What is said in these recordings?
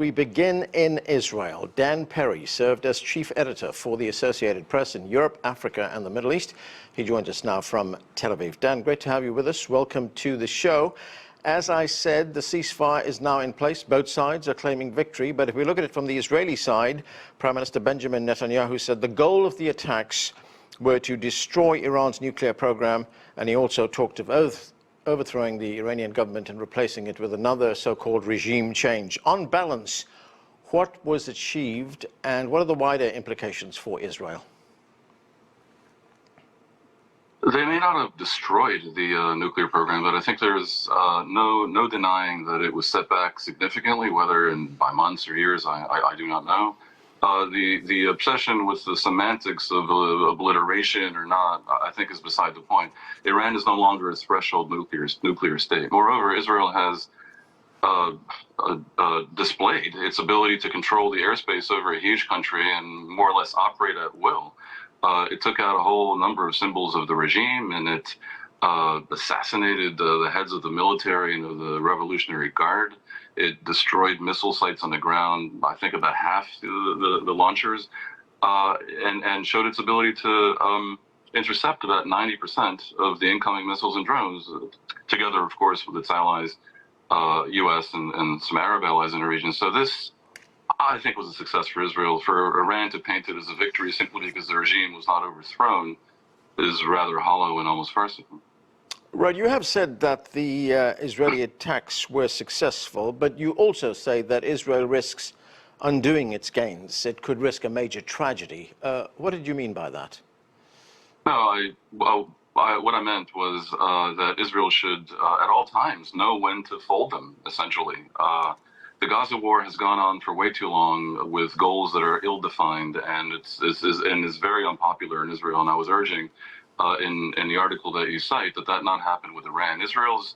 We begin in Israel. Dan Perry served as chief editor for the Associated Press in Europe, Africa, and the Middle East. He joins us now from Tel Aviv. Dan, great to have you with us. Welcome to the show. As I said, the ceasefire is now in place. Both sides are claiming victory. But if we look at it from the Israeli side, Prime Minister Benjamin Netanyahu said the goal of the attacks were to destroy Iran's nuclear program. And he also talked of overthrowing the Iranian government and replacing it with another so-called regime change. On balance, what was achieved and what are the wider implications for Israel? They may not have destroyed the nuclear program, but I think there's no denying that it was set back significantly, whether by months or years, I do not know. The obsession with the semantics of obliteration or not, I think is beside the point. Iran is no longer a threshold nuclear state. Moreover, Israel has displayed its ability to control the airspace over a huge country and more or less operate at will. It took out a whole number of symbols of the regime, and it assassinated the heads of the military and of the Revolutionary Guard. It destroyed missile sites on the ground, I think about half the launchers, and showed its ability to intercept about 90% of the incoming missiles and drones, together, of course, with its allies, U.S. and some Arab allies in the region. So this, I think, was a success for Israel. For Iran to paint it as a victory simply because the regime was not overthrown is rather hollow and almost farcical. Right, you have said that the Israeli attacks were successful, but you also say that Israel risks undoing its gains. It could risk a major tragedy. What did you mean by that? No, what I meant was that Israel should, at all times, know when to fold them, essentially. The Gaza war has gone on for way too long with goals that are ill-defined, and is very unpopular in Israel. And I was urging in the article that you cite that not happen with Iran. Israel's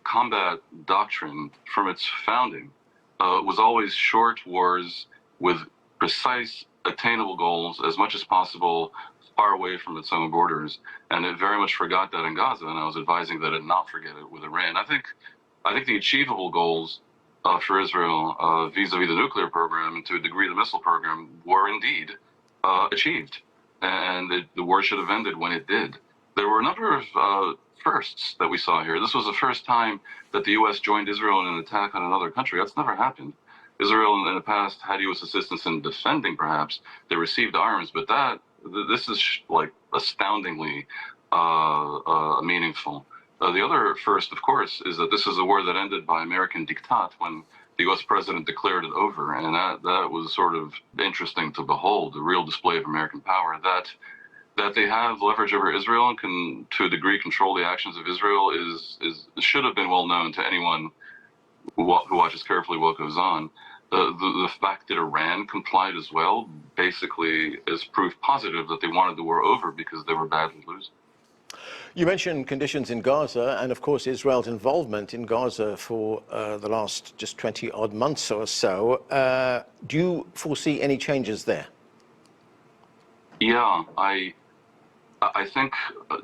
combat doctrine from its founding was always short wars with precise, attainable goals as much as possible far away from its own borders. And it very much forgot that in Gaza, and I was advising that it not forget it with Iran. I think the achievable goals for Israel vis-a-vis the nuclear program and to a degree the missile program were indeed achieved. And the war should have ended when it did. There were a number of firsts that we saw here. This was the first time that the U.S. joined Israel in an attack on another country. That's never happened. Israel in the past had U.S. assistance in defending, perhaps. They received arms, but this is like astoundingly meaningful. The other first, of course, is that this is a war that ended by American diktat when the U.S. president declared it over, and that was sort of interesting to behold, a real display of American power. That they have leverage over Israel and can, to a degree, control the actions of Israel should have been well known to anyone who watches carefully what goes on. The fact that Iran complied as well basically is proof positive that they wanted the war over because they were badly losing. You mentioned conditions in Gaza and, of course, Israel's involvement in Gaza for the last just 20-odd months or so. Do you foresee any changes there? Yeah, I think,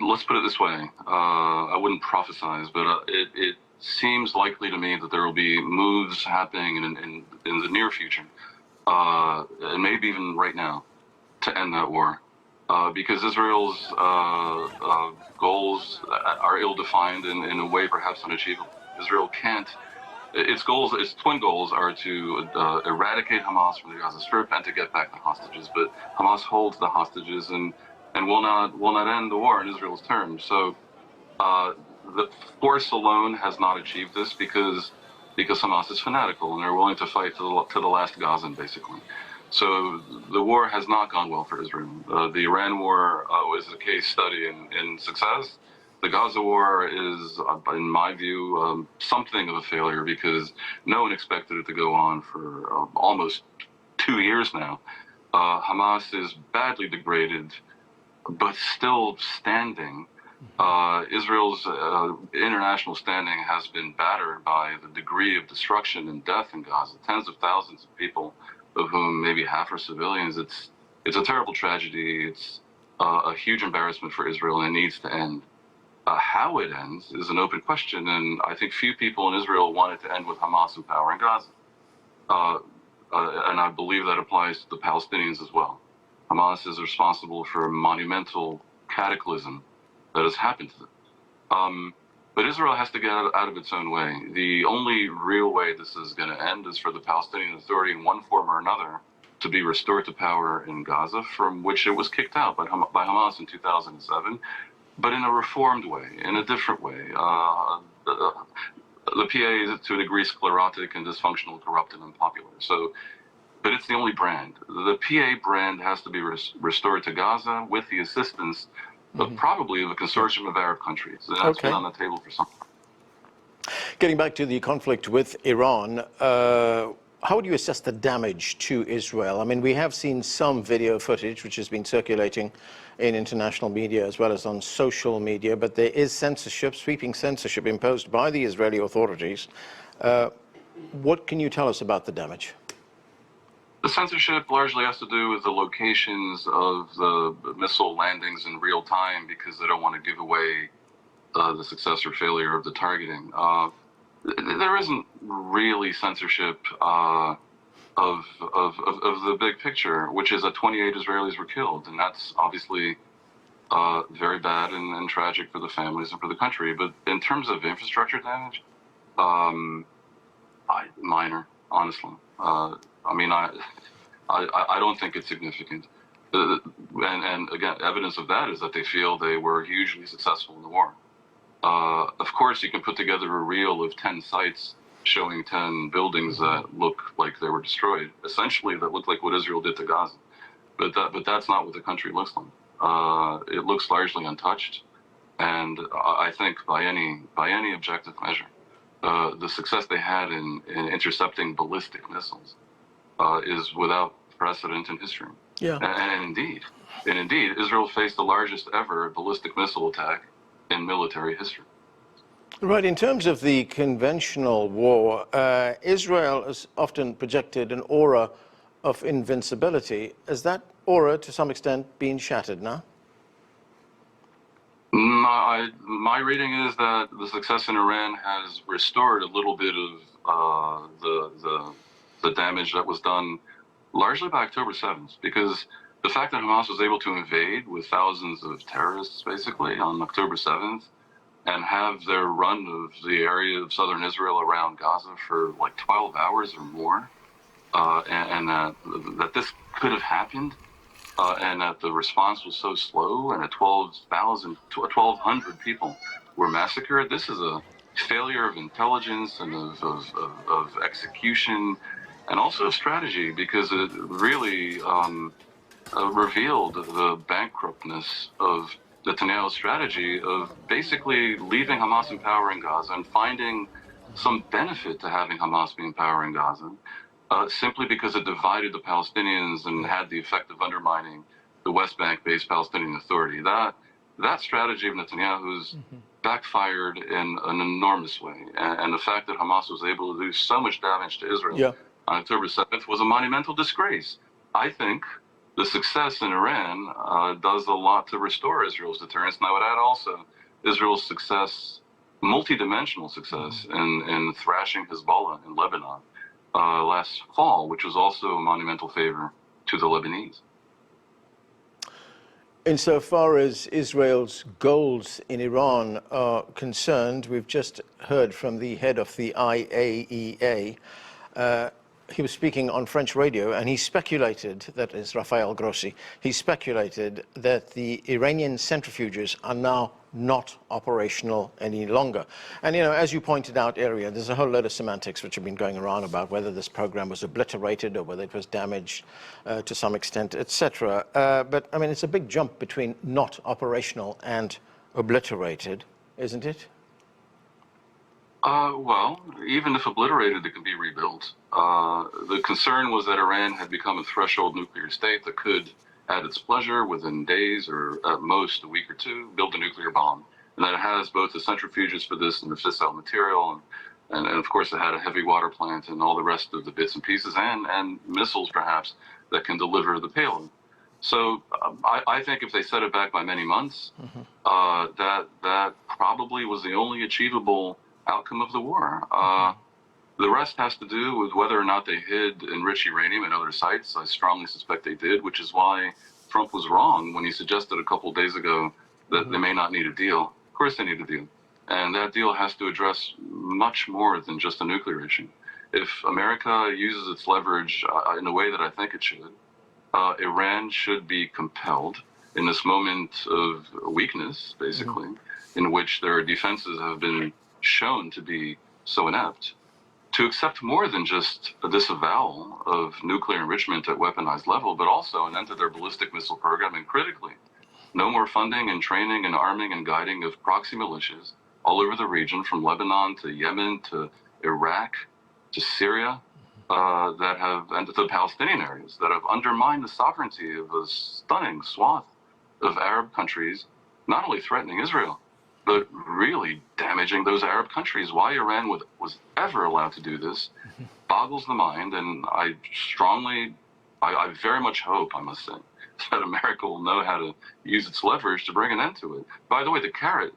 let's put it this way. I wouldn't prophesize, but it seems likely to me that there will be moves happening in the near future, and maybe even right now, to end that war. Because Israel's goals are ill-defined in a way perhaps unachievable. Israel can't. Its twin goals are to eradicate Hamas from the Gaza Strip and to get back the hostages. But Hamas holds the hostages and will not end the war in Israel's terms. So the force alone has not achieved this because Hamas is fanatical and they're willing to fight to the last Gazan, basically. So the war has not gone well for Israel. The Iran war was a case study in success. The Gaza war is, in my view, something of a failure because no one expected it to go on for almost 2 years now. Hamas is badly degraded, but still standing. Israel's international standing has been battered by the degree of destruction and death in Gaza. Tens of thousands of people, of whom maybe half are civilians. It's a terrible tragedy. It's a huge embarrassment for Israel, and it needs to end. How it ends is an open question, and I think few people in Israel want it to end with Hamas in power in Gaza. and I believe that applies to the Palestinians as well. Hamas is responsible for a monumental cataclysm that has happened to them. But Israel has to get out of its own way. The only real way this is going to end is for the Palestinian Authority, in one form or another, to be restored to power in Gaza, from which it was kicked out by Hamas in 2007, but in a reformed way, in a different way. The PA is to a degree sclerotic and dysfunctional, corrupt, and unpopular. So, but it's the only brand. The PA brand has to be restored to Gaza with the assistance of probably of a consortium of Arab countries. And that's been on the table for some time. Getting back to the conflict with Iran, how would you assess the damage to Israel? I mean, we have seen some video footage which has been circulating in international media as well as on social media, but there is censorship, sweeping censorship imposed by the Israeli authorities. What can you tell us about the damage? The censorship largely has to do with the locations of the missile landings in real time, because they don't want to give away the success or failure of the targeting. There isn't really censorship of the big picture, which is that 28 Israelis were killed, and that's obviously very bad and tragic for the families and for the country. But in terms of infrastructure damage, minor, honestly. I mean, I don't think it's significant. And again, evidence of that is that they feel they were hugely successful in the war. Of course, you can put together a reel of 10 sites showing 10 buildings that look like they were destroyed. Essentially, that look like what Israel did to Gaza. But that's not what the country looks like. It looks largely untouched. And I think by any objective measure, the success they had in intercepting ballistic missiles is without precedent in history. Yeah. And indeed, Israel faced the largest ever ballistic missile attack in military history. Right. In terms of the conventional war, Israel has often projected an aura of invincibility. Has that aura, to some extent, been shattered now? My reading is that the success in Iran has restored a little bit of the damage that was done largely by October 7th, because the fact that Hamas was able to invade with thousands of terrorists basically on October 7th and have their run of the area of southern Israel around Gaza for like 12 hours or more, and that this could have happened, and that the response was so slow, and 1,200 people were massacred. This is a failure of intelligence and of execution, and also of strategy, because it really revealed the bankruptness of Netanyahu's strategy of basically leaving Hamas in power in Gaza and finding some benefit to having Hamas be in power in Gaza, simply because it divided the Palestinians and had the effect of undermining the West Bank-based Palestinian Authority. That strategy of Netanyahu's backfired in an enormous way, and the fact that Hamas was able to do so much damage to Israel on October 7th was a monumental disgrace. I think the success in Iran does a lot to restore Israel's deterrence, and I would add also Israel's success, multidimensional success, in thrashing Hezbollah in Lebanon last fall, which was also a monumental favor to the Lebanese. Insofar as Israel's goals in Iran are concerned, we've just heard from the head of the IAEA. He was speaking on French radio, and he speculated, that is Rafael Grossi, he speculated that the Iranian centrifuges are now not operational any longer. And, you know, as you pointed out earlier, there's a whole load of semantics which have been going around about whether this program was obliterated or whether it was damaged to some extent, etc. But, I mean, it's a big jump between not operational and obliterated, isn't it? Well, even if obliterated, it can be rebuilt. The concern was that Iran had become a threshold nuclear state that could, at its pleasure, within days or at most a week or two, build a nuclear bomb. And that it has both the centrifuges for this and the fissile material, and of course it had a heavy water plant and all the rest of the bits and pieces, and missiles perhaps that can deliver the payload. So I think if they set it back by many months, that probably was the only achievable outcome of the war. The rest has to do with whether or not they hid enriched uranium in other sites. I strongly suspect they did, which is why Trump was wrong when he suggested a couple of days ago that they may not need a deal. Of course they need a deal. And that deal has to address much more than just a nuclear issue. If America uses its leverage in a way that I think it should, Iran should be compelled in this moment of weakness, basically, in which their defenses have been shown to be so inept, to accept more than just a disavowal of nuclear enrichment at weaponized level, but also an end to their ballistic missile program, and critically, no more funding and training and arming and guiding of proxy militias all over the region, from Lebanon to Yemen to Iraq to Syria, and to the Palestinian areas, that have undermined the sovereignty of a stunning swath of Arab countries, not only threatening Israel, but really damaging those Arab countries. Why Iran was ever allowed to do this boggles the mind, and I very much hope, I must say, that America will know how to use its leverage to bring an end to it. By the way, the carrot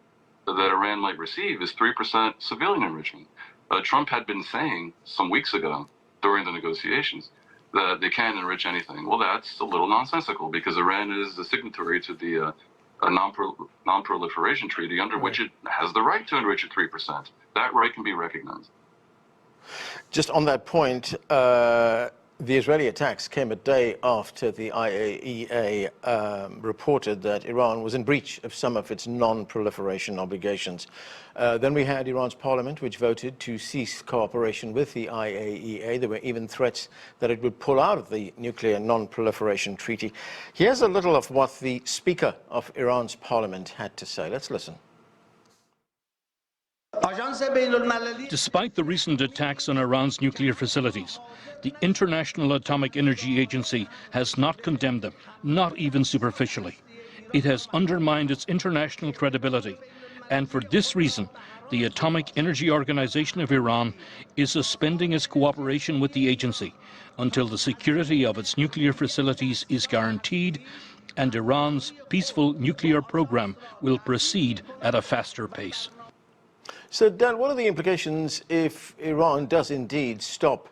that Iran might receive is 3% civilian enrichment. Trump had been saying some weeks ago during the negotiations that they can't enrich anything. Well, that's a little nonsensical, because Iran is a signatory to the non-proliferation treaty, under which it has the right to enrich at 3%. That right can be recognized. Just on that point, the Israeli attacks came a day after the IAEA reported that Iran was in breach of some of its non-proliferation obligations. Then we had Iran's parliament, which voted to cease cooperation with the IAEA. There were even threats that it would pull out of the nuclear non-proliferation treaty. Here's a little of what the Speaker of Iran's parliament had to say. Let's listen. Despite the recent attacks on Iran's nuclear facilities, the International Atomic Energy Agency has not condemned them, not even superficially. It has undermined its international credibility, and for this reason, the Atomic Energy Organization of Iran is suspending its cooperation with the agency until the security of its nuclear facilities is guaranteed and Iran's peaceful nuclear program will proceed at a faster pace. So, Dan, what are the implications if Iran does indeed stop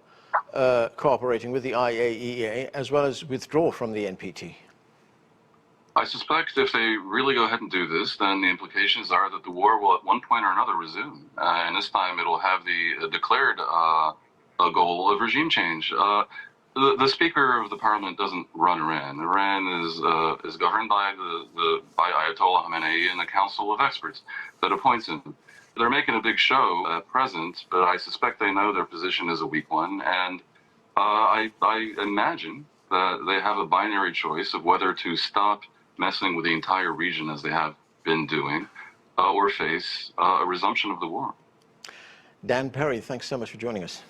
cooperating with the IAEA, as well as withdraw from the NPT? I suspect if they really go ahead and do this, then the implications are that the war will at one point or another resume. And this time it'll have the declared goal of regime change. The Speaker of the Parliament doesn't run Iran. Iran is governed by by Ayatollah Khamenei and the Council of Experts that appoints him. They're making a big show at present, but I suspect they know their position is a weak one, and I imagine that they have a binary choice of whether to stop messing with the entire region as they have been doing, or face a resumption of the war. Dan Perry, thanks so much for joining us.